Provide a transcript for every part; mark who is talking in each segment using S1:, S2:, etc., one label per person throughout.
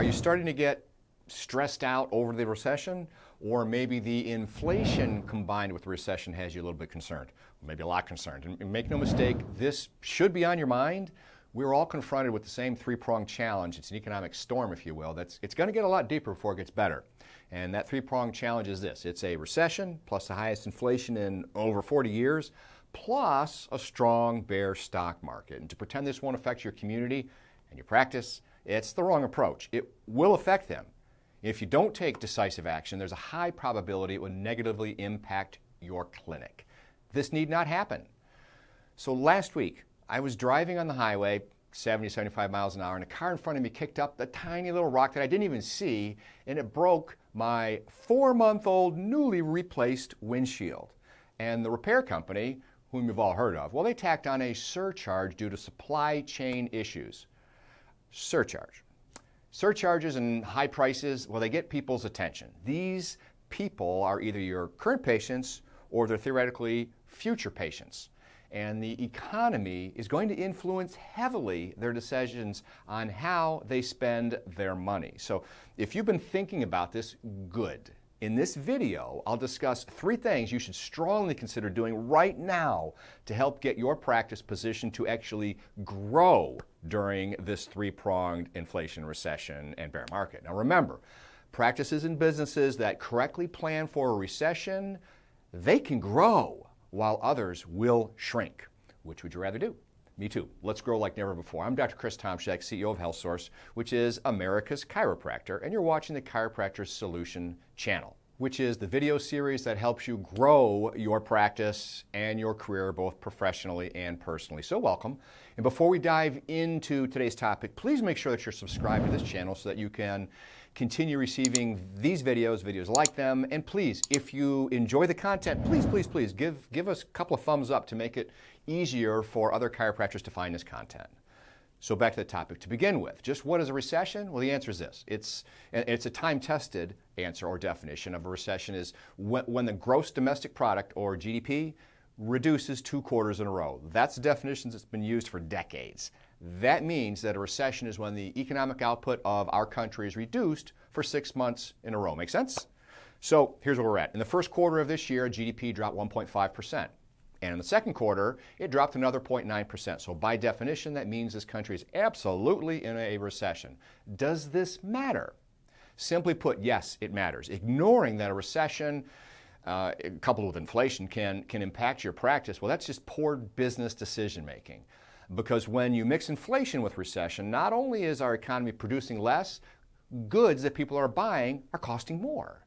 S1: Are you starting to get stressed out over the recession? Or maybe the inflation combined with the recession has you a little bit concerned, maybe a lot concerned. And make no mistake, this should be on your mind. We're all confronted with the same three-pronged challenge. It's an economic storm, if you will. It's going to get a lot deeper before it gets better. And that three-pronged challenge is this. It's a recession, plus the highest inflation in over 40 years, plus a strong bear stock market. And to pretend this won't affect your community and your practice, it's the wrong approach. It will affect them. If you don't take decisive action, there's a high probability it will negatively impact your clinic. This need not happen. So last week, I was driving on the highway, 70, 75 miles an hour, and a car in front of me kicked up a tiny little rock that I didn't even see, and it broke my 4-month-old newly replaced windshield. And the repair company, whom you've all heard of, well, they tacked on a surcharge due to supply chain issues. Surcharge. Surcharges and high prices, well, they get people's attention. These people are either your current patients or they're theoretically future patients. And the economy is going to influence heavily their decisions on how they spend their money. So if you've been thinking about this, good. In this video, I'll discuss 3 things you should strongly consider doing right now to help get your practice positioned to actually grow during this 3-pronged inflation, recession, and bear market. Now remember, practices and businesses that correctly plan for a recession, they can grow while others will shrink. Which would you rather do? Me too. Let's grow like never before. I'm Dr. Chris Tomshack, CEO of HealthSource, which is America's chiropractor, and you're watching the Chiropractor Solution channel, which is the video series that helps you grow your practice and your career both professionally and personally. So welcome. And before we dive into today's topic, please make sure that you're subscribed to this channel so that you can continue receiving these videos like them. And please, if you enjoy the content, please give us a couple of thumbs up to make it easier for other chiropractors to find this content. So back to the topic to begin with. Just what is a recession? Well, the answer is this. It's a time-tested answer or definition of a recession is when the gross domestic product, or GDP, reduces 2 quarters in a row. That's the definition that's been used for decades. That means that a recession is when the economic output of our country is reduced for 6 months in a row. Make sense? So here's where we're at. In the first quarter of this year, GDP dropped 1.5%. And in the second quarter, it dropped another 0.9%. So by definition, that means this country is absolutely in a recession. Does this matter? Simply put, yes, it matters. Ignoring that a recession coupled with inflation can impact your practice, well, that's just poor business decision making. Because when you mix inflation with recession, not only is our economy producing less, goods that people are buying are costing more.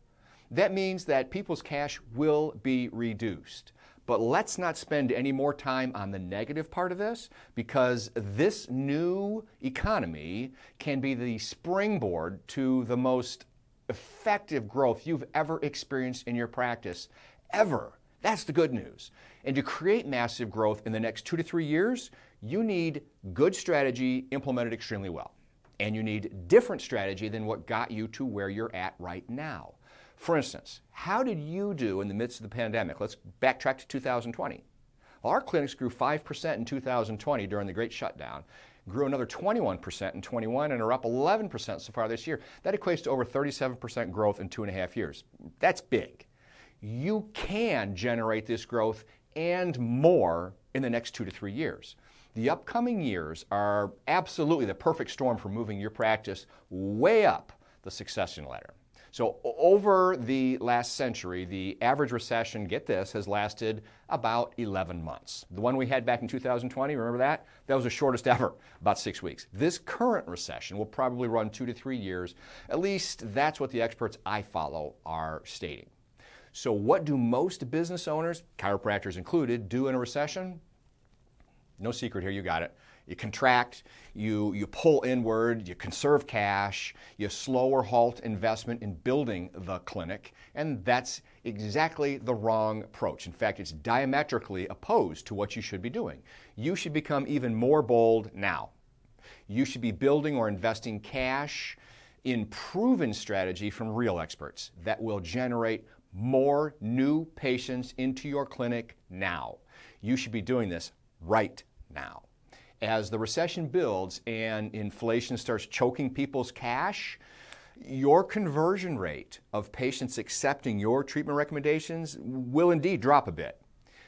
S1: That means that people's cash will be reduced. But let's not spend any more time on the negative part of this, because this new economy can be the springboard to the most effective growth you've ever experienced in your practice, ever. That's the good news. And to create massive growth in the next 2 to 3 years, you need good strategy implemented extremely well. And you need different strategy than what got you to where you're at right now. For instance, how did you do in the midst of the pandemic? Let's backtrack to 2020. Well, our clinics grew 5% in 2020 during the Great Shutdown, grew another 21% in 21, and are up 11% so far this year. That equates to over 37% growth in 2.5 years. That's big. You can generate this growth and more in the next 2 to 3 years. The upcoming years are absolutely the perfect storm for moving your practice way up the succession ladder. So over the last century, the average recession, get this, has lasted about 11 months. The one we had back in 2020, remember that? That was the shortest ever, about 6 weeks. This current recession will probably run 2 to 3 years. At least that's what the experts I follow are stating. So what do most business owners, chiropractors included, do in a recession? No secret here, you got it. You contract, you pull inward, you conserve cash, you slow or halt investment in building the clinic, and that's exactly the wrong approach. In fact, it's diametrically opposed to what you should be doing. You should become even more bold now. You should be building or investing cash in proven strategy from real experts that will generate more new patients into your clinic now. You should be doing this right now. As the recession builds and inflation starts choking people's cash, your conversion rate of patients accepting your treatment recommendations will indeed drop a bit.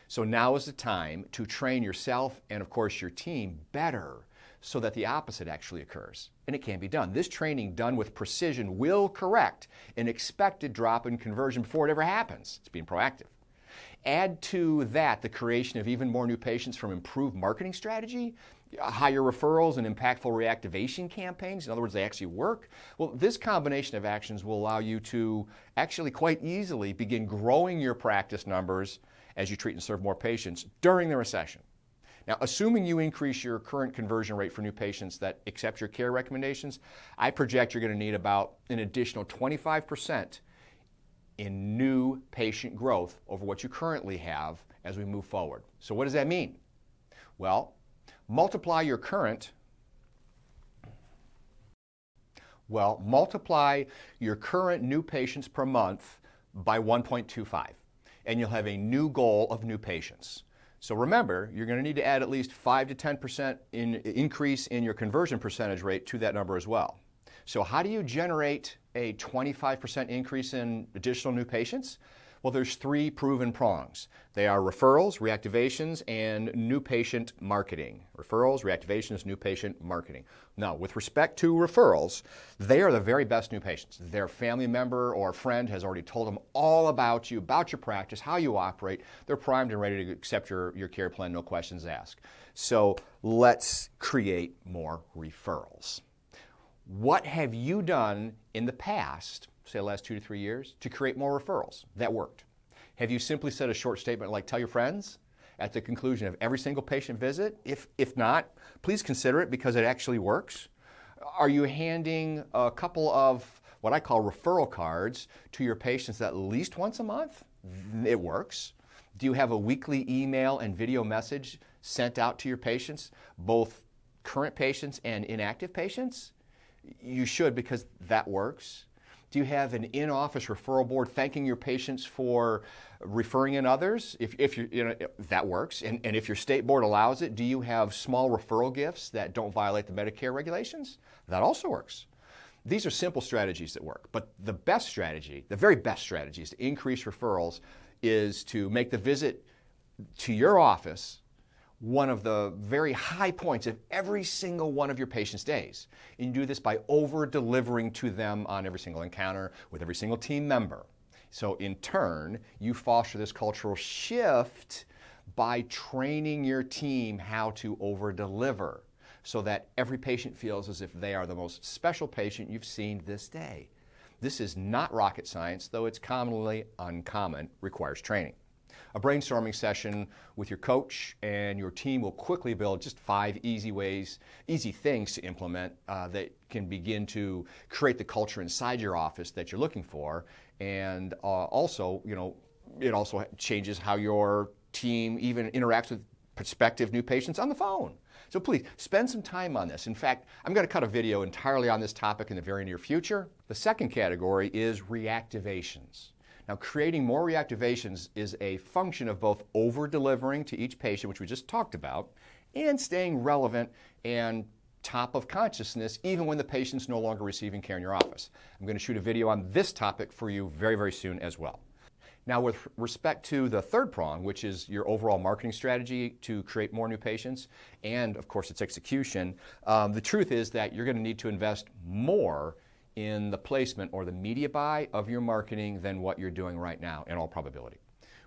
S1: So now is the time to train yourself and, of course, your team better so that the opposite actually occurs. And it can be done. This training done with precision will correct an expected drop in conversion before it ever happens. It's being proactive. Add to that the creation of even more new patients from improved marketing strategy, higher referrals and impactful reactivation campaigns. In other words, they actually work. Well, this combination of actions will allow you to actually quite easily begin growing your practice numbers as you treat and serve more patients during the recession. Now, assuming you increase your current conversion rate for new patients that accept your care recommendations, I project you're going to need about an additional 25% in new patient growth over what you currently have as we move forward. So what does that mean? Well, multiply your current new patients per month by 1.25, and you'll have a new goal of new patients. So remember, you're going to need to add at least 5 to 10% increase in your conversion percentage rate to that number as well. So how do you generate a 25% increase in additional new patients? Well, there's 3 proven prongs. They are referrals, reactivations, and new patient marketing. Referrals, reactivations, new patient marketing. Now, with respect to referrals, they are the very best new patients. Their family member or friend has already told them all about you, about your practice, how you operate. They're primed and ready to accept your care plan, no questions asked. So let's create more referrals. What have you done in the past, say the last 2 to 3 years, to create more referrals that worked? Have you simply said a short statement like tell your friends at the conclusion of every single patient visit? If not, please consider it because it actually works. Are you handing a couple of what I call referral cards to your patients at least once a month? It works. Do you have a weekly email and video message sent out to your patients, both current patients and inactive patients? You should, because that works. Do you have an in-office referral board thanking your patients for referring in others? If you that works. And if your state board allows it, do you have small referral gifts that don't violate the Medicare regulations? That also works. These are simple strategies that work. But the best strategy, the very best strategy is to increase referrals is to make the visit to your office one of the very high points of every single one of your patients' days. And you do this by over-delivering to them on every single encounter with every single team member. So in turn, you foster this cultural shift by training your team how to over-deliver so that every patient feels as if they are the most special patient you've seen this day. This is not rocket science, though it's commonly uncommon, requires training. A brainstorming session with your coach and your team will quickly build just 5 easy things to implement that can begin to create the culture inside your office that you're looking for. And also, it also changes how your team even interacts with prospective new patients on the phone. So please, spend some time on this. In fact, I'm going to cut a video entirely on this topic in the very near future. The second category is reactivations. Now, creating more reactivations is a function of both over-delivering to each patient, which we just talked about, and staying relevant and top of consciousness even when the patient's no longer receiving care in your office. I'm going to shoot a video on this topic for you very, very soon as well. Now, with respect to the third prong, which is your overall marketing strategy to create more new patients, and of course its execution, the truth is that you're going to need to invest more in the placement or the media buy of your marketing than what you're doing right now, in all probability.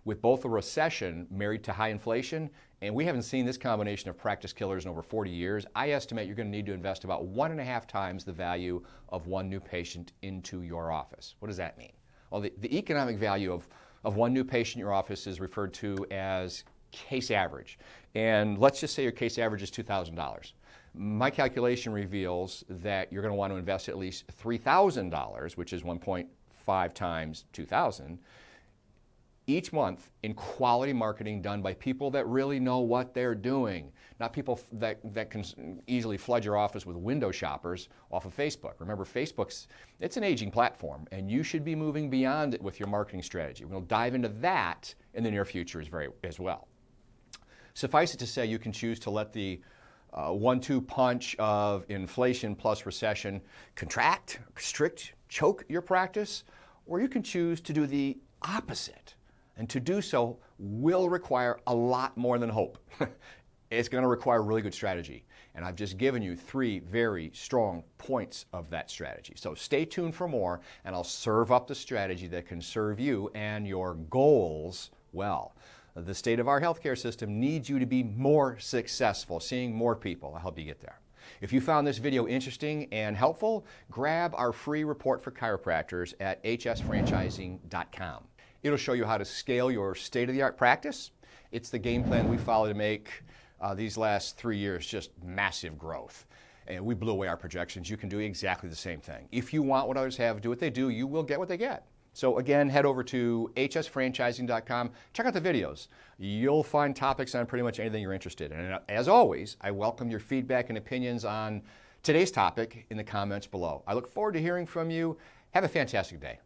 S1: With both a recession married to high inflation, and we haven't seen this combination of practice killers in over 40 years, I estimate you're going to need to invest about 1.5 times the value of one new patient into your office. What does that mean? Well, the economic value of one new patient in your office is referred to as case average. And let's just say your case average is $2,000. My calculation reveals that you're going to want to invest at least $3,000, which is 1.5 times 2,000, each month in quality marketing done by people that really know what they're doing, not people that can easily flood your office with window shoppers off of Facebook. Remember, it's an aging platform, and you should be moving beyond it with your marketing strategy. We'll dive into that in the near future as well. Suffice it to say, you can choose to let the 1-2 punch of inflation plus recession, contract, constrict, choke your practice, or you can choose to do the opposite. And to do so will require a lot more than hope. It's going to require really good strategy. And I've just given you 3 very strong points of that strategy. So stay tuned for more, and I'll serve up the strategy that can serve you and your goals well. The state of our healthcare system needs you to be more successful, seeing more people. I'll help you get there. If you found this video interesting and helpful, grab our free report for chiropractors at hsfranchising.com. It'll show you how to scale your state-of-the-art practice. It's the game plan we follow to make these last 3 years just massive growth. And we blew away our projections. You can do exactly the same thing. If you want what others have, do what they do, you will get what they get. So again, head over to hsfranchising.com. Check out the videos. You'll find topics on pretty much anything you're interested in. And as always, I welcome your feedback and opinions on today's topic in the comments below. I look forward to hearing from you. Have a fantastic day.